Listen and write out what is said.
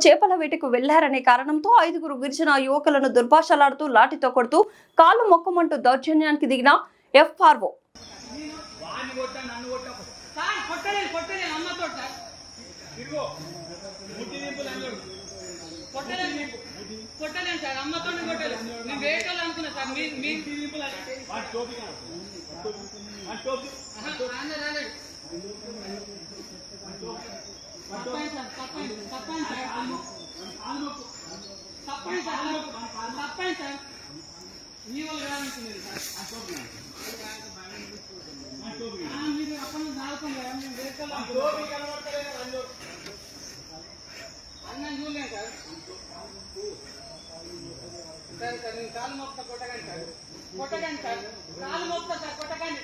చేపల వేటకు వెళ్లారనే కారణంతో 5గురు గిరిజన యువకులను దుర్భాషలాడుతూ లాఠీతో కొడుతూ కాలు మొక్కమంటూ దౌర్జన్యానికి దిగిన ఎఫ్ఆర్ఓ. కాలు మొక్క కొట్టకండి సార్, కాలు మొక్క సార్ కొట్టకండి.